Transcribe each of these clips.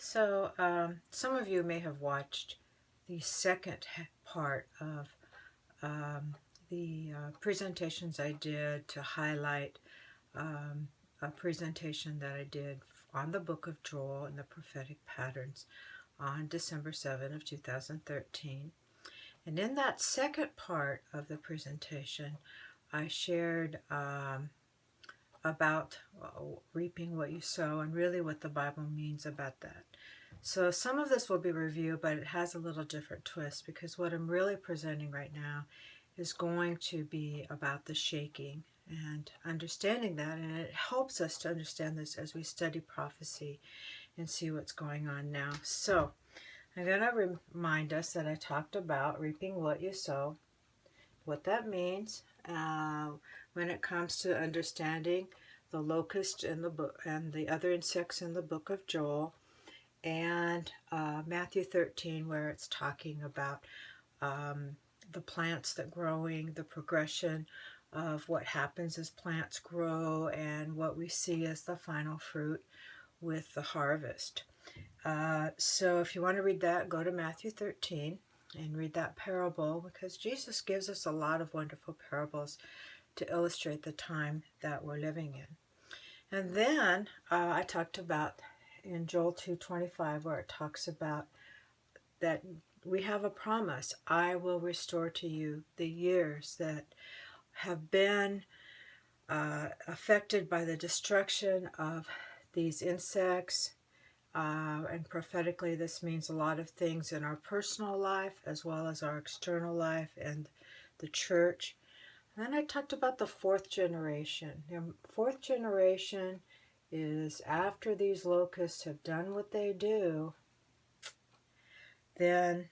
Some of you may have watched the second part of the presentations I did to highlight a presentation that I did on the book of Joel and the prophetic patterns on December 7 of 2013. And in that second part of the presentation, I shared about reaping what you sow and really what the Bible means about that. So some of this will be review, but it has a little different twist because what I'm really presenting right now is going to be about the shaking and understanding that, and it helps us to understand this as we study prophecy and see what's going on now. So I'm going to remind us that I talked about reaping what you sow, what that means when it comes to understanding the locust in the book and the other insects in the book of Joel, and Matthew 13, where it's talking about the plants that growing, the progression of what happens as plants grow, and what we see as the final fruit with the harvest. So if you want to read that, go to Matthew 13 and read that parable, because Jesus gives us a lot of wonderful parables to illustrate the time that we're living in. And then I talked about in Joel 2:25, where it talks about that we have a promise: I will restore to you the years that have been affected by the destruction of these insects. And prophetically, this means a lot of things in our personal life as well as our external life and the church. And then I talked about the fourth generation. The fourth generation is after these locusts have done what they do, then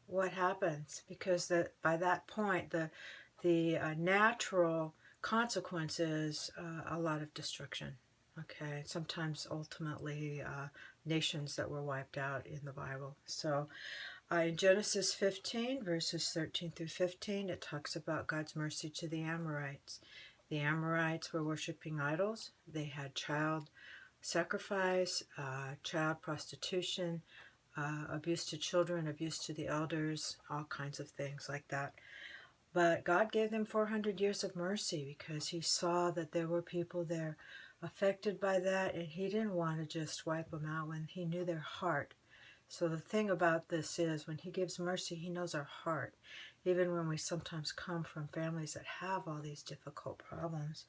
what happens? Because by that point, the natural consequence is a lot of destruction. Okay, sometimes ultimately nations that were wiped out in the Bible. So in Genesis 15, verses 13 through 15, it talks about God's mercy to the Amorites. The Amorites were worshiping idols. They had child sacrifice, child prostitution, abuse to children, abuse to the elders, all kinds of things like that. But God gave them 400 years of mercy because he saw that there were people there affected by that, and he didn't want to just wipe them out when he knew their heart. So the thing about this is, when he gives mercy, he knows our heart, even when we sometimes come from families that have all these difficult problems.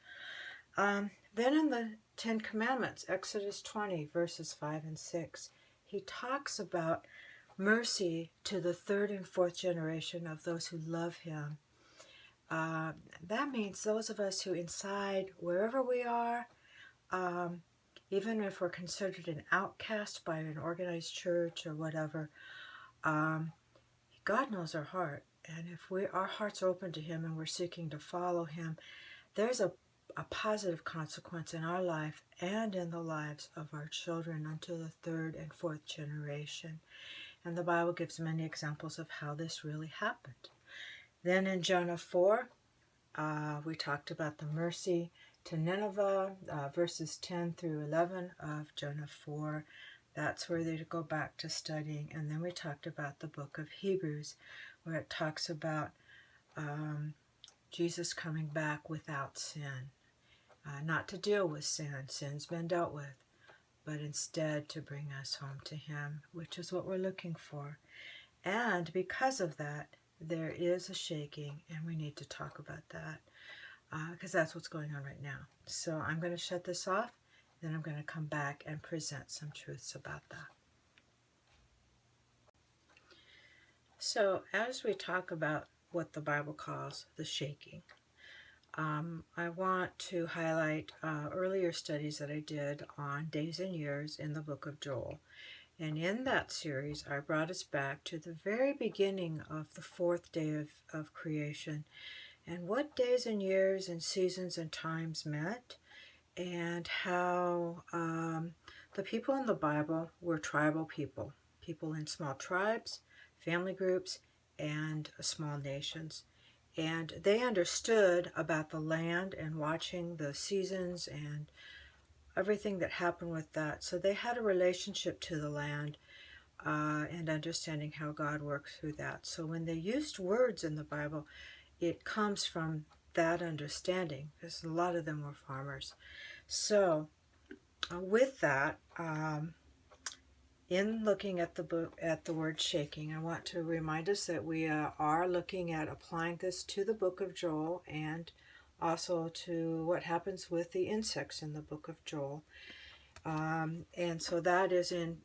Then in the Ten Commandments, Exodus 20, verses 5 and 6, he talks about mercy to the third and fourth generation of those who love him. That means those of us who inside, wherever we are, even if we're considered an outcast by an organized church or whatever, God knows our heart. And if our hearts are open to him and we're seeking to follow him, there's a positive consequence in our life and in the lives of our children unto the third and fourth generation. And the Bible gives many examples of how this really happened. Then in Jonah 4, we talked about the mercy to Nineveh, verses 10 through 11 of Jonah 4. That's where they go back to studying. And then we talked about the book of Hebrews, where it talks about Jesus coming back without sin. Not to deal with sin, sin's been dealt with, but instead to bring us home to him, which is what we're looking for. And because of that, there is a shaking, and we need to talk about that because that's what's going on right now. So I'm going to shut this off, then I'm going to come back and present some truths about that. So as we talk about what the Bible calls the shaking, I want to highlight earlier studies that I did on days and years in the book of Joel. And in that series, I brought us back to the very beginning of the fourth day of creation, and what days and years and seasons and times meant, and how the people in the Bible were tribal people, people in small tribes, family groups, and small nations. And they understood about the land and watching the seasons and everything that happened with that. So they had a relationship to the land and understanding how God worked through that. So when they used words in the Bible, it comes from that understanding, because a lot of them were farmers. So with that, in looking at the book, at the word shaking, I want to remind us that we are looking at applying this to the book of Joel, and also to what happens with the insects in the book of Joel. And so that is in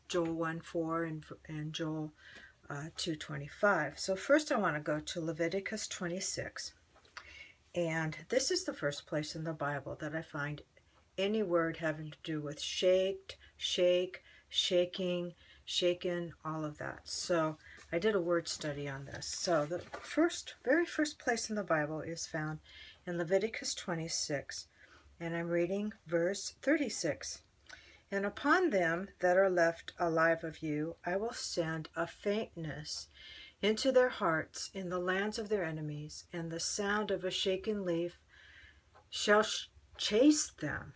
Joel 1:4 and Joel 2:25. So first I want to go to Leviticus 26. And this is the first place in the Bible that I find any word having to do with shaked, shake, shaking, shaken, all of that. So I did a word study on this. So the very first place in the Bible is found in Leviticus 26. And I'm reading verse 36. And upon them that are left alive of you, I will send a faintness into their hearts in the lands of their enemies, and the sound of a shaken leaf shall chase them,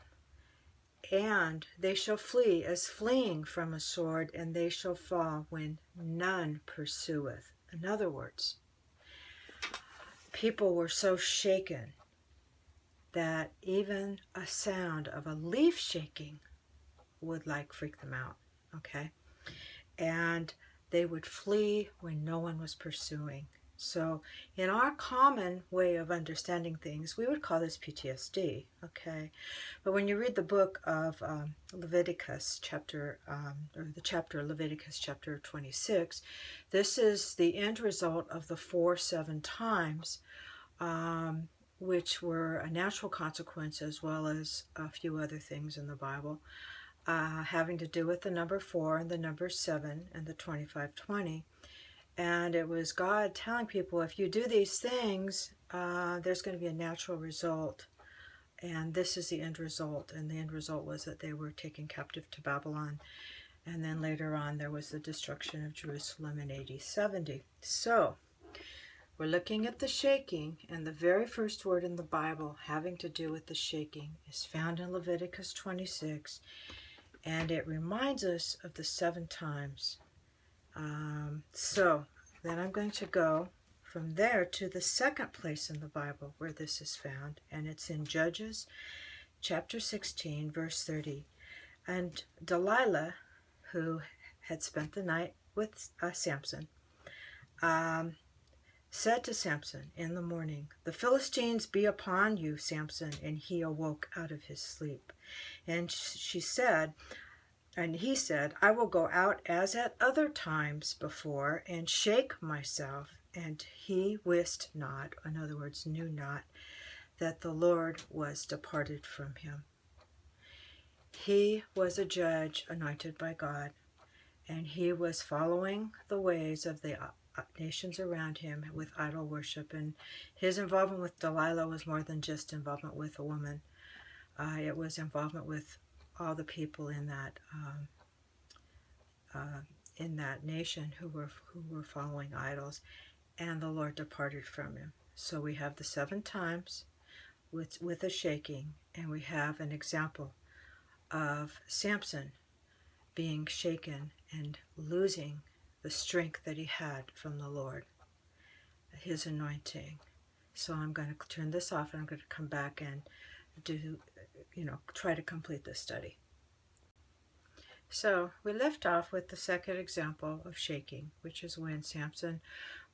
and they shall flee as fleeing from a sword, and they shall fall when none pursueth. In other words, people were so shaken that even a sound of a leaf shaking would freak them out, okay? And they would flee when no one was pursuing. So in our common way of understanding things, we would call this PTSD, okay? But when you read the book of Leviticus, the chapter Leviticus chapter 26, this is the end result of the 4 times, which were a natural consequence, as well as a few other things in the Bible, having to do with the number 4 and the number 7 and the 25:20. And it was God telling people, if you do these things, there's going to be a natural result. And this is the end result. And the end result was that they were taken captive to Babylon. And then later on, there was the destruction of Jerusalem in AD 70. So we're looking at the shaking, and the very first word in the Bible having to do with the shaking is found in Leviticus 26. And it reminds us of the 7 times. So then I'm going to go from there to the second place in the Bible where this is found, and it's in Judges chapter 16, verse 30. And Delilah, who had spent the night with Samson, said to Samson in the morning, "The Philistines be upon you, Samson." And he awoke out of his sleep. And he said, "I will go out as at other times before, and shake myself." And he wist not, in other words, knew not, that the Lord was departed from him. He was a judge anointed by God, and he was following the ways of the nations around him with idol worship. And his involvement with Delilah was more than just involvement with a woman. It was involvement with all the people in that nation who were following idols, and the Lord departed from him. So we have the 7 times with a shaking, and we have an example of Samson being shaken and losing the strength that he had from the Lord, his anointing. So I'm going to turn this off, and I'm going to come back and try to complete this study. So we left off with the second example of shaking, which is when Samson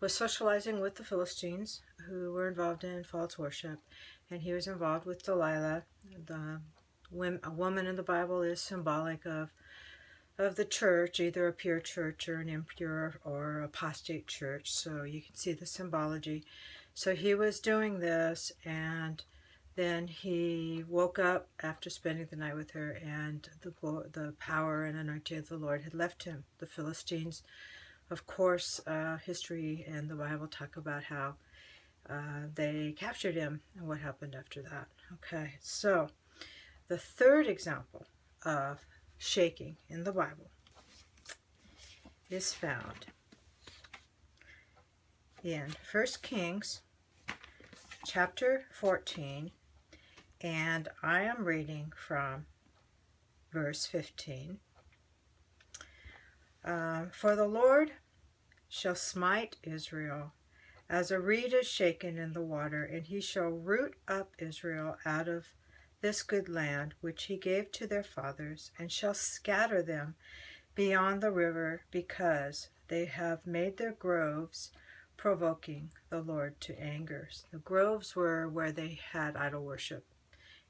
was socializing with the Philistines, who were involved in false worship, and he was involved with Delilah. A woman in the Bible is symbolic of the church, either a pure church or an impure or apostate church. So you can see the symbology. So he was doing this, and then he woke up after spending the night with her, and the power and anointing of the Lord had left him. The Philistines, of course, history and the Bible talk about how they captured him and what happened after that. Okay, so the third example of shaking in the Bible is found in 1 Kings chapter 14 And I am reading from verse 15. For the Lord shall smite Israel as a reed is shaken in the water, and he shall root up Israel out of this good land which he gave to their fathers, and shall scatter them beyond the river, because they have made their groves provoking the Lord to anger. The groves were where they had idol worship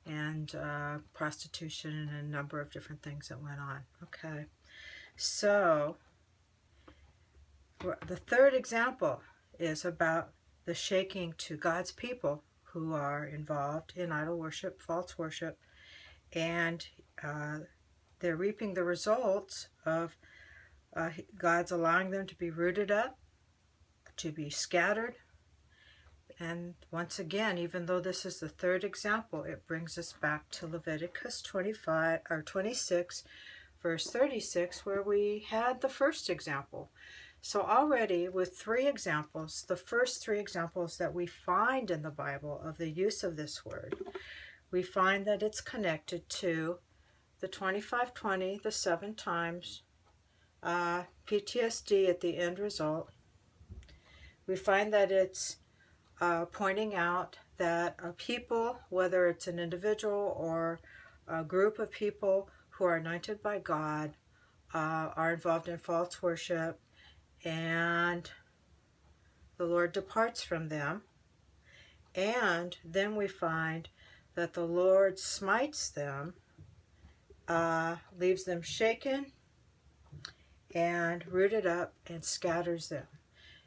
and prostitution and a number of different things that went on. Okay, so the third example is about the shaking to God's people who are involved in idol worship, false worship, and they're reaping the results of God's allowing them to be rooted up, to be scattered. And once again, even though this is the third example, it brings us back to Leviticus 26, verse 36, where we had the first example. So already with three examples, the first three examples that we find in the Bible of the use of this word, we find that it's connected to the 2520, the 7 times, PTSD at the end result. We find that it's pointing out that a people, whether it's an individual or a group of people who are anointed by God, are involved in false worship, and the Lord departs from them. And then we find that the Lord smites them, leaves them shaken and rooted up, and scatters them.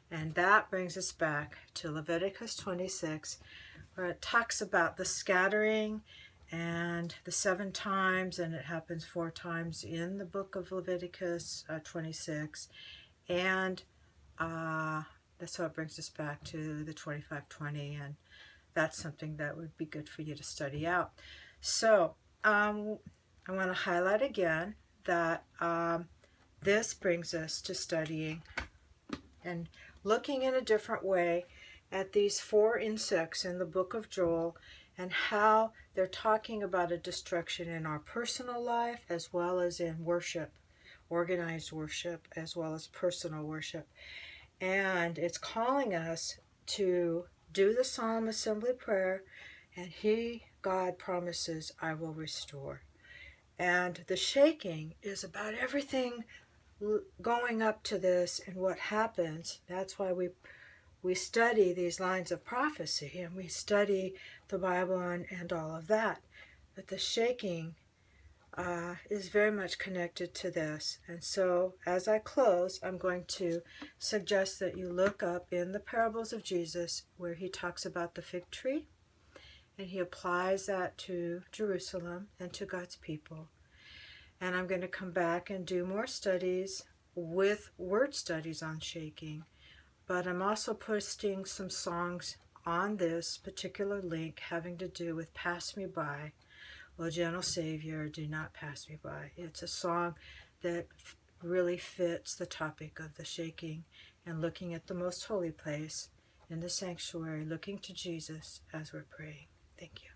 And that brings us back to Leviticus 26, where it talks about the scattering and the 7 times, and it happens 4 times in the book of Leviticus 26. And that's how it brings us back to the 2520, and that's something that would be good for you to study out. So I want to highlight again that this brings us to studying and looking in a different way at these 4 insects in the book of Joel, and how they're talking about a destruction in our personal life as well as in worship, organized worship as well as personal worship. And it's calling us to do the solemn assembly prayer, and God promises, I will restore. And the shaking is about everything going up to this and what happens. That's why we study these lines of prophecy, and we study the Bible and all of that. But the shaking is very much connected to this. And so as I close, I'm going to suggest that you look up in the parables of Jesus where he talks about the fig tree, and he applies that to Jerusalem and to God's people. And I'm going to come back and do more studies with word studies on shaking. But I'm also posting some songs on this particular link having to do with Pass Me By. O gentle Savior, do not pass me by. It's a song that really fits the topic of the shaking and looking at the most holy place in the sanctuary, looking to Jesus as we're praying. Thank you.